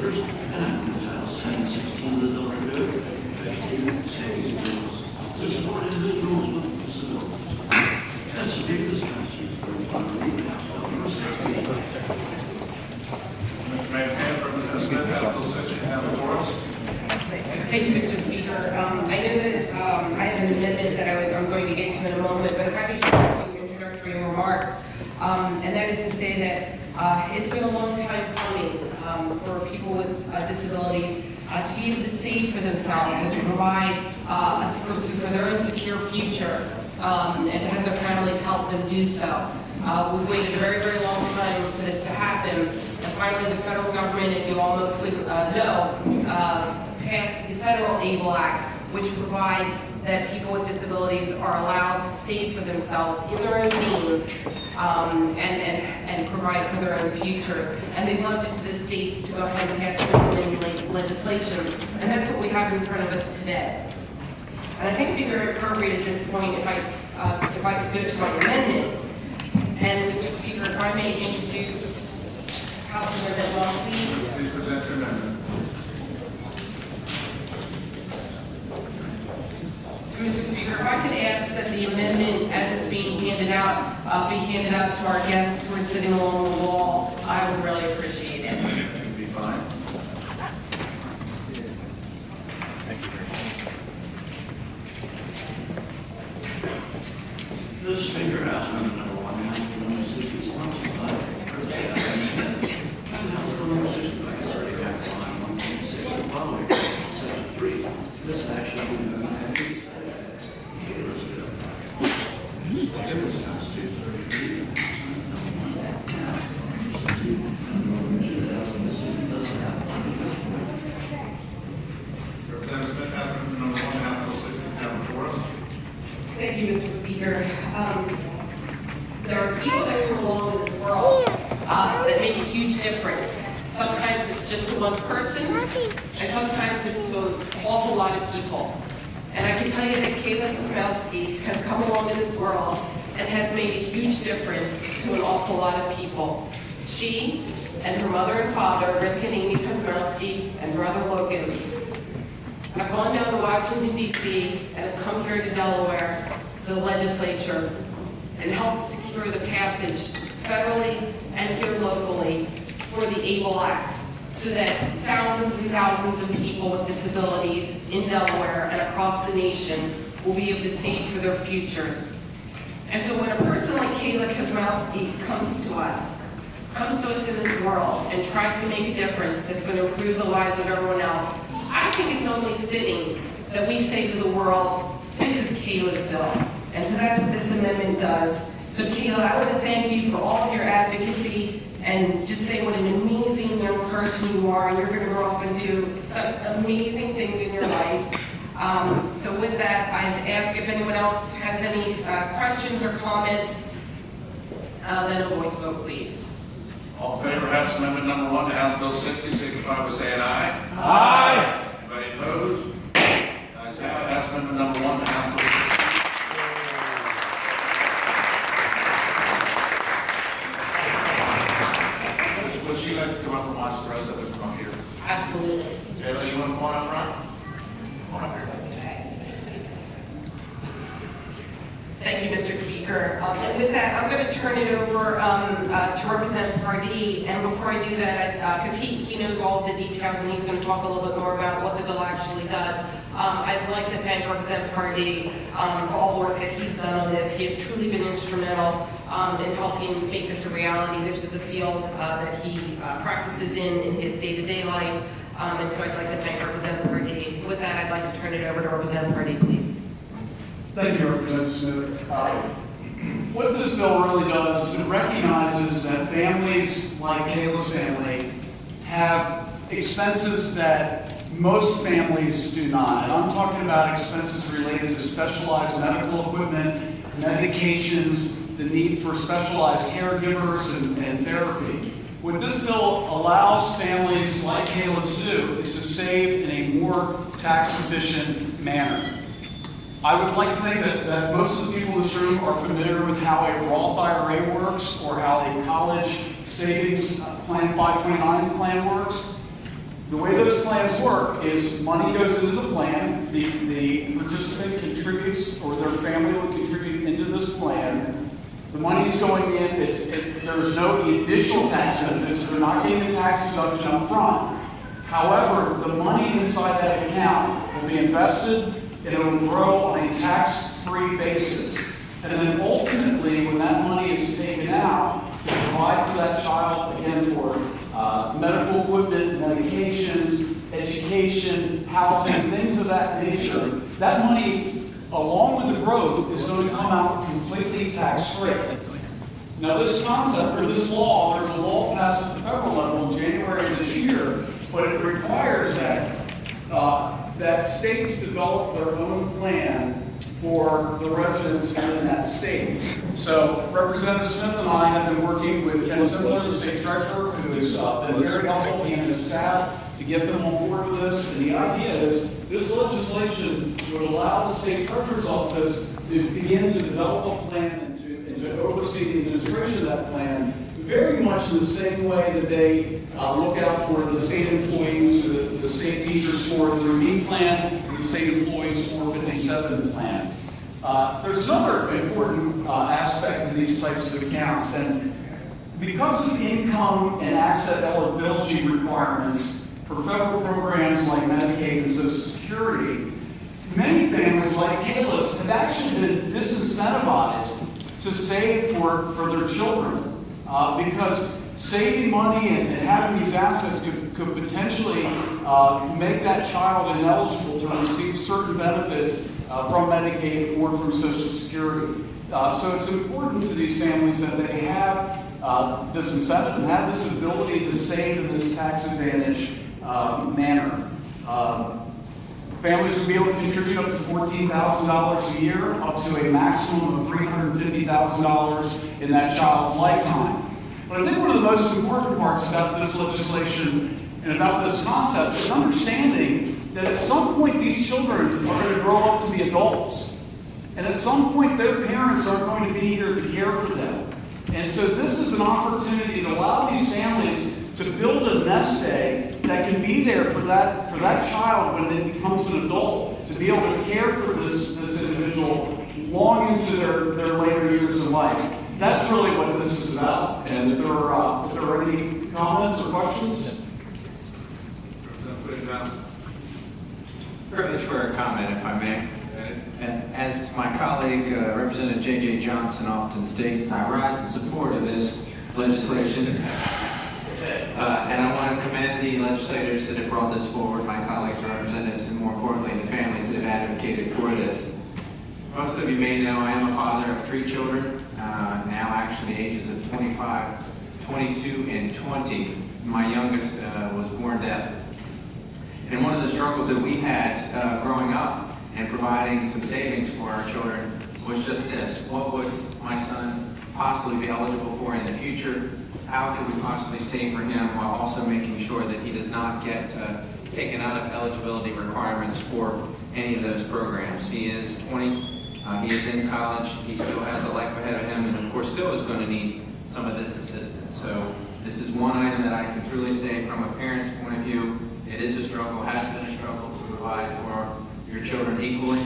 Orders enacting Titles 10 and 16 of the Delaware Code, safety details to support individuals with disabilities. As to be dispensed with for safety. Mr. Mayor, Representative Smith, House Bill 60, have the floor. Thank you, Mr. Speaker. I know that I have an amendment that I'm going to get to in a moment, but if I could just make a few introductory remarks, and that is to say that it's been a long time coming for people with disabilities to be able to save for themselves and to provide for their own secure future and to have their families help them do so. We've waited a very, very long time for this to happen, and finally the federal government, as you all mostly know, passed the Federal ABLE Act, which provides that people with disabilities are allowed to save for themselves in their own means and provide for their own futures. And they've left it to the states to go ahead and pass implementing legislation, and that's what we have in front of us today. And I think it'd be very appropriate at this point if I could go to my amendment. And Mr. Speaker, if I may introduce House Amendment 1, please. Please present your amendment. Mr. Speaker, if I could ask that the amendment, as it's being handed out, be handed out to our guests who are sitting along the wall, I would really appreciate it. It'd be fine. The Speaker, House Amendment number 1, House Bill number 60, sponsored by Representative Smith, and House Bill number 65, Secretary Act Line 1.6, the following, Section 3. This action will be done after the Senate has Kayla's bill. This constitutes first reading. Representative Smith, House Amendment number 1, House Bill 60, have the floor. Thank you, Mr. Speaker. There are people that come along in this world that make a huge difference. Sometimes it's just to one person, and sometimes it's to an awful lot of people. And I can tell you that Kayla has come along in this world and has made a huge difference to an awful lot of people. She and her mother and father, Rick and Amy Kosmowski, and brother Logan, have gone down to Washington, D.C., and have come here to Delaware, to the legislature, and helped secure the passage federally and here locally for the ABLE Act, so that thousands and thousands of people with disabilities in Delaware and across the nation will be able to save for their futures. And so when a person like Kayla Kosmowski comes to us in this world and tries to make a difference that's going to improve the lives of everyone else, I think it's only fitting that we say to the world, this is Kayla's bill. And so that's what this amendment does. So Kayla, I want to thank you for all of your advocacy and just say what an amazing young person you are, and you're going to grow up and do such amazing things in your life. So with that, I'd ask if anyone else has any questions or comments, then a voice vote, please. All in favor of House Amendment number 1 to House Bill 60, signify by saying aye. Aye. Anybody opposed? Ayes have it. House Amendment number 1 to House Bill 60. Would she like to come up and watch the rest of it from up here? Absolutely. Kayla, you want to come on up front? Come on up here. Thank you, Mr. Speaker. And with that, I'm going to turn it over to Representative Pardee. And before I do that, because he knows all of the details and he's going to talk a little bit more about what the bill actually does, I'd like to thank Representative Pardee for all the work that he's done on this. He has truly been instrumental in helping make this a reality. This is a field that he practices in his day-to-day life. And so I'd like to thank Representative Pardee. With that, I'd like to turn it over to Representative Pardee, please. Thank you, Representative Smith. What this bill really does is it recognizes that families like Kayla's family have expenses that most families do not. And I'm talking about expenses related to specialized medical equipment, medications, the need for specialized caregivers and therapy. What this bill allows families like Kayla to do is to save in a more tax-efficient manner. I would like to think that most of the people in this room are familiar with how a Roth IRA works or how a college savings plan 529 plan works. The way those plans work is money goes into the plan, the participant contributes, or their family would contribute into this plan. The money's going in, there's no additional tax benefits, so they're not getting a tax deduction up front. However, the money inside that account will be invested and it will grow on a tax-free basis. And then ultimately, when that money is taken out, to provide for that child, again, for medical equipment, medications, education, housing, things of that nature, that money, along with the growth, is going to come out completely tax-free. Now, this concept, or this law, there's a law passed at the federal level in January of this year, but it requires that states develop their own plan for the residents in that state. So Representative Smith and I have been working with Ken Simler, the state treasurer, who has been very helpful, and his staff, to get them on board with this. And the idea is this legislation would allow the state treasurer's office to begin to develop a plan and to oversee the administration of that plan, very much in the same way that they look out for the state employees, the state teachers for the 3B plan, and the state employees for 57 plan. There's another important aspect to these types of accounts, and because of income and asset eligibility requirements for federal programs like Medicaid and Social Security, many families like Kayla's have actually been disincentivized to save for their children. Because saving money and having these assets could potentially make that child ineligible to receive certain benefits from Medicaid or from Social Security. So it's important to these families that they have this incentive and have this ability to save in this tax advantage manner. Families would be able to contribute up to $14,000 a year, up to a maximum of $350,000 in that child's lifetime. But I think one of the most important parts about this legislation and about this concept is understanding that at some point these children are going to grow up to be adults. And at some point their parents aren't going to be here to care for them. And so this is an opportunity to allow these families to build a nest egg that can be there for that child when it becomes an adult, to be able to care for this individual long into their later years of life. That's really what this is about. And if there are any comments or questions? Privilege for a comment, if I may. And as my colleague, Representative J.J. Johnson, often states, I rise in support of this legislation. And I want to commend the legislators that have brought this forward, my colleagues and representatives, and more importantly, the families that have advocated for this. Most of you may know I am a father of 3 children, now actually ages of 25, 22, and 20. My youngest was born deaf. And one of the struggles that we had growing up and providing some savings for our children was just this. What would my son possibly be eligible for in the future? How could we possibly save for him while also making sure that he does not get taken out of eligibility requirements for any of those programs? He is 20, he is in college, he still has a life ahead of him, and of course still is going to need some of this assistance. So this is one item that I can truly say from a parent's point of view, it is a struggle, has been a struggle to provide for your children equally,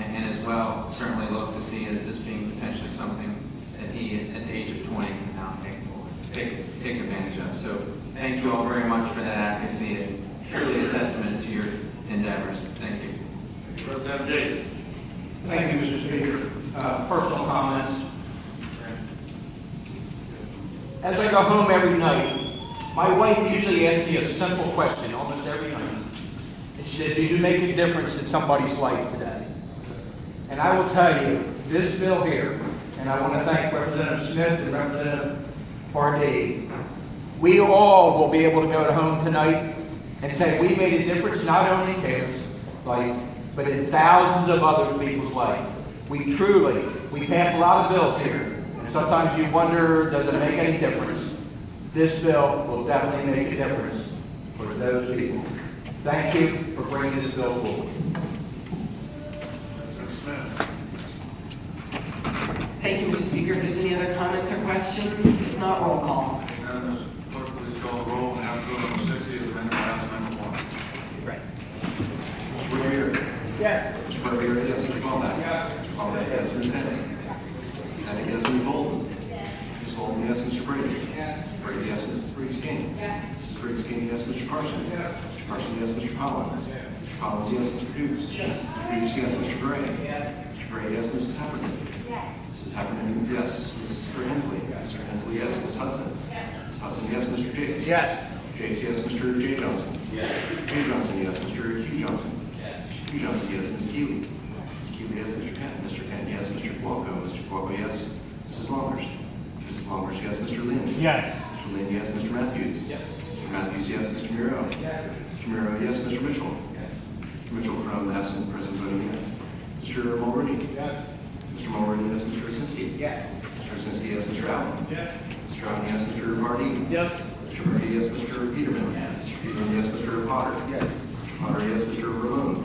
and as well certainly look to see as this being potentially something that he at the age of 20 can now take advantage of. So thank you all very much for that advocacy, and truly a testament to your endeavors. Thank you. Representative Davis. Thank you, Mr. Speaker. Personal comments. As I go home every night, my wife usually asks me a simple question almost every night. And she said, "Did you make a difference in somebody's life today?" And I will tell you, this bill here, and I want to thank Representative Smith and Representative Pardee, we all will be able to go home tonight and say we made a difference not only in Kayla's life, but in thousands of other people's life. We pass a lot of bills here, and sometimes you wonder, does it make any difference? This bill will definitely make a difference for those people. Thank you for bringing this bill forward. Representative Smith. Thank you, Mr. Speaker. If there's any other comments or questions, if not, roll call. Clerk, please call the roll. And after bill number 60 is amended by House Amendment Yes. Mr. Barbieri, yes. Mr. Wambach? Mr. Wambach, yes. Ms. Bennett? Ms. Bennett, yes. Ms. Bolden? Ms. Bolden, yes. Mr. Brady? Mr. Brady, yes. Mrs. Briggs King? Mrs. Briggs King, yes. Mr. Carson? Mr. Carson, yes. Mr. Collins? Mr. Collins, yes. Mr. Dukes? Mr. Dukes, yes. Mr. Gray? Mr. Gray, yes. Mrs. Heffernan? Mrs. Heffernan, yes. Mr. Hensley? Mr. Hensley, yes. Ms. Hudson? Ms. Hudson, yes. Mr. Jakes? Yes. Jakes, yes. Mr. J. Johnson? Mr. J. Johnson, yes. Mr. Hugh Johnson? Mr. Hugh Johnson, yes. Ms. Keeley? Ms. Keeley, yes. Mr. Penn? Mr. Penn, yes. Mr. Cuoco? Mr. Cuoco, yes. Mrs. Longhurst? Mrs. Longhurst, yes. Mr. Lynn? Yes. Mr. Lynn, yes. Mr. Matthews? Mr. Matthews, yes. Mr. Miro? Mr. Miro, yes. Mr. Mitchell? Mr. Mitchell from absent, present, voting, yes. Mr. Mulroney? Mr. Mulroney, yes. Mr. Osinski? Mr. Osinski, yes. Mr. Allen? Mr. Allen, yes. Mr. Pardee? Yes. Mr. Pardee, yes. Mr. Peterman? Mr. Peterman, yes. Mr. Potter? Mr. Potter, yes. Mr. Ramon?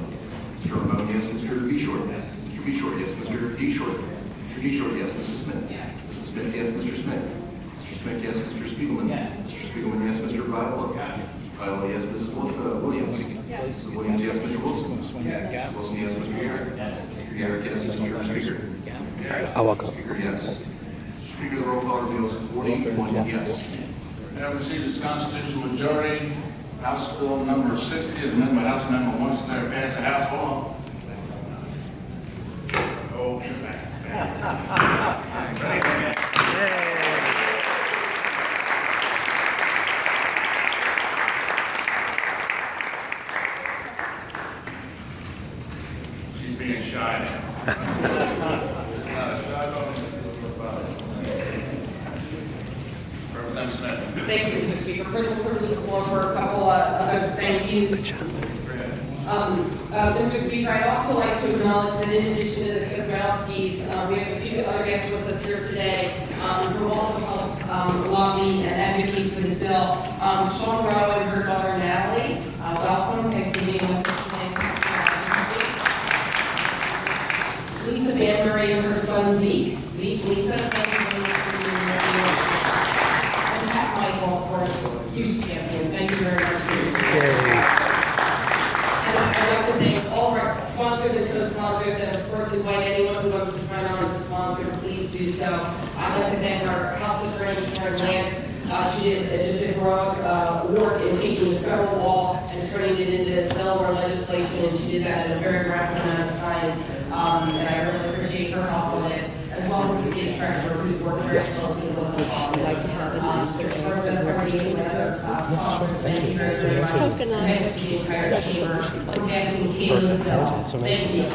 Mr. Ramon, yes. Mr. B. Short? Mr. B. Short, yes. Mr. D. Short? Mr. D. Short, yes. Mrs. Smith? Mrs. Smith, yes. Mr. Smith? Mr. Smith, yes. Mr. Spiegelman? Mr. Spiegelman, yes. Mr. Viola? Mr. Viola, yes. Mrs. Williams? Mrs. Williams, yes. Mr. Wilson? Mr. Wilson, yes. Mr. Garrett? Mr. Garrett, yes. Mr. Speaker? Speaker, yes. Speaker, the roll call reveals 41 yes. Have received its constitutional majority. House Bill number 60 is amended by House Amendment 1, declare passed the House law. She's being shy now. Representative Smith. Thank you, Mr. Speaker. First, we'll come to the floor for a couple of thank yous. Mr. Speaker, I'd also like to acknowledge that in addition to the Kazrowskis, we have a few other guests with us here today who also helped lobby and advocate for this bill. Sean Rowe and her daughter Natalie, welcome. Thanks for being with us today. Lisa Van Murray and her son Zeke. Lisa, thank you very much for being here. And Pat Michael, of course, huge champion. Thank you very much for being here. And I'd like to thank all of our sponsors and co-sponsors, and of course invite anyone who wants to sign on as a sponsor, please do so. I'd like to thank our House Attorney, Karen Lance. She did just a heroic work in taking the federal law and turning it into Delaware legislation, and she did that in a very rapid amount of time. And I really appreciate her help on this, as well as the state treasurer who's working very closely with us. I'd like to have an Easter egg for her creating a person. Thank you very, very much. Coconut. Thanks to the entire chamber for passing Kayla's bill. Thank you.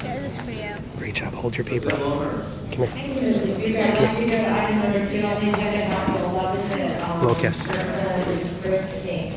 This is for you. Great job. Hold your paper. Come here. Thank you, Mr. Speaker. I'd like to go to item number 2 on the agenda, House Bill 11, Little kiss. Representative Briggs King.